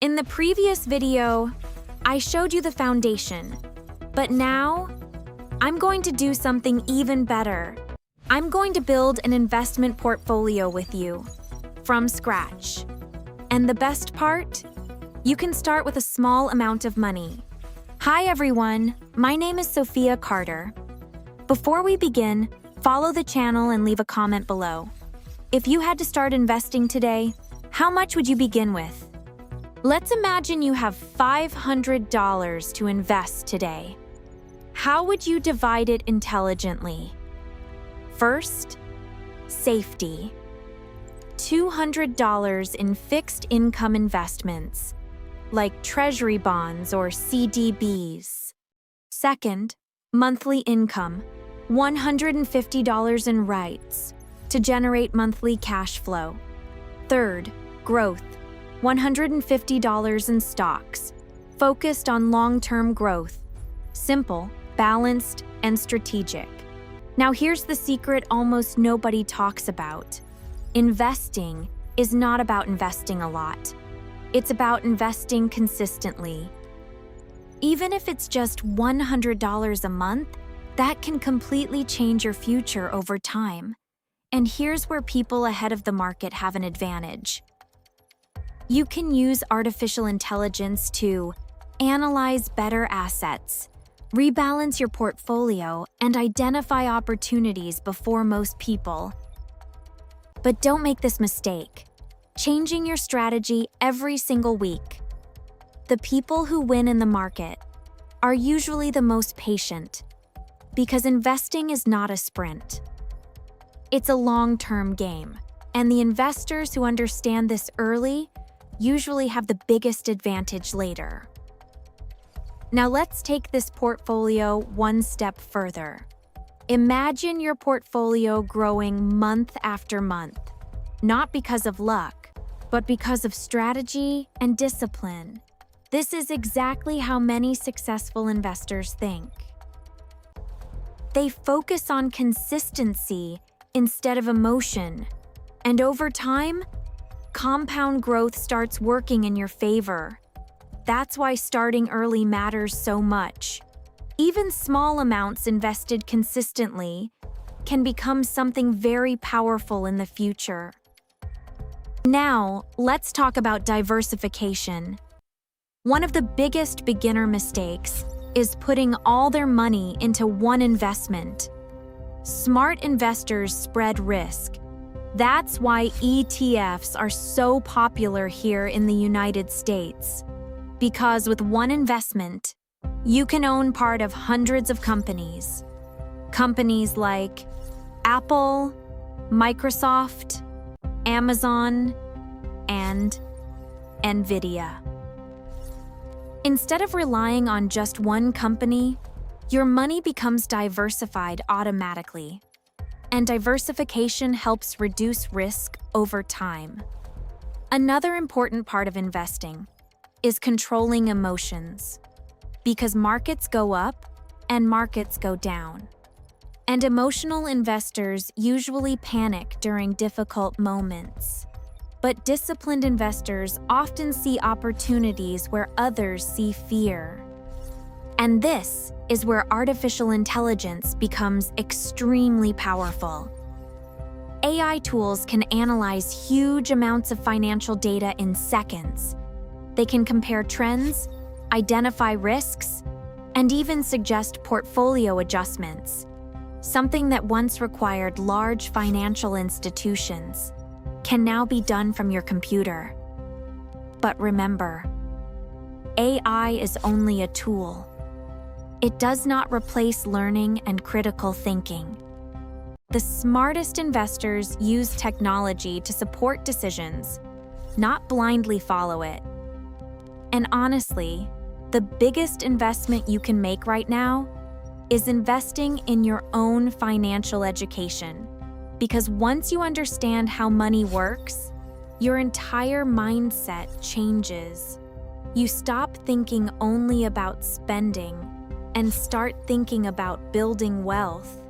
In the previous video, I showed you the foundation, but now I'm going to do something even better. I'm going to build an investment portfolio with you from scratch. And the best part? You can start with a small amount of money. Hi everyone, my name is Sophia Carter. Before we begin, follow the channel and leave a comment below. If you had to start investing today, how much would you begin with? Let's imagine you have $500 to invest today. How would you divide it intelligently? First, safety. $200 in fixed income investments, like treasury bonds or CDBs. Second, monthly income. $150 in rights to generate monthly cash flow. Third, growth. $150 in stocks, focused on long-term growth. Simple, balanced, and strategic. Now here's the secret almost nobody talks about. Investing is not about investing a lot. It's about investing consistently. Even if it's just $100 a month, that can completely change your future over time. And here's where people ahead of the market have an advantage. You can use artificial intelligence to analyze better assets, rebalance your portfolio, and identify opportunities before most people. But don't make this mistake. Changing your strategy every single week. The people who win in the market are usually the most patient, because investing is not a sprint. It's a long-term game, and the investors who understand this early usually have the biggest advantage later. Now let's take this portfolio one step further. Imagine your portfolio growing month after month, not because of luck, but because of strategy and discipline. This is exactly how many successful investors think. They focus on consistency instead of emotion, and over time, compound growth starts working in your favor. That's why starting early matters so much. Even small amounts invested consistently can become something very powerful in the future. Now, let's talk about diversification. One of the biggest beginner mistakes is putting all their money into one investment. Smart investors spread risk. That's why ETFs are so popular here in the United States. Because with one investment, you can own part of hundreds of companies. Companies like Apple, Microsoft, Amazon, and Nvidia. Instead of relying on just one company, your money becomes diversified automatically. And diversification helps reduce risk over time. Another important part of investing is controlling emotions, because markets go up and markets go down. And emotional investors usually panic during difficult moments. But disciplined investors often see opportunities where others see fear. And this is where artificial intelligence becomes extremely powerful. AI tools can analyze huge amounts of financial data in seconds. They can compare trends, identify risks, and even suggest portfolio adjustments. Something that once required large financial institutions can now be done from your computer. But remember, AI is only a tool. It does not replace learning and critical thinking. The smartest investors use technology to support decisions, not blindly follow it. And honestly, the biggest investment you can make right now is investing in your own financial education. Because once you understand how money works, your entire mindset changes. You stop thinking only about spending and start thinking about building wealth.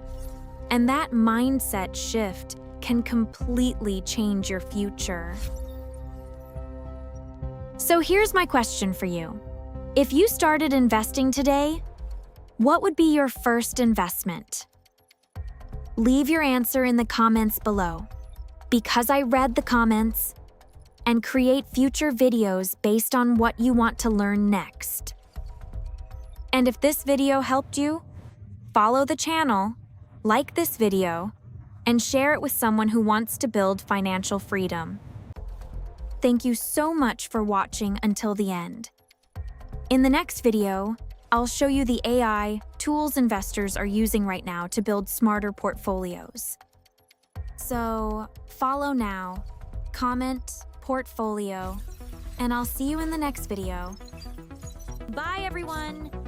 And that mindset shift can completely change your future. So here's my question for you. If you started investing today, what would be your first investment? Leave your answer in the comments below, because I read the comments and create future videos based on what you want to learn next. And if this video helped you, follow the channel, like this video, and share it with someone who wants to build financial freedom. Thank you so much for watching until the end. In the next video, I'll show you the AI tools investors are using right now to build smarter portfolios. So, follow now, comment, portfolio, and I'll see you in the next video. Bye, everyone!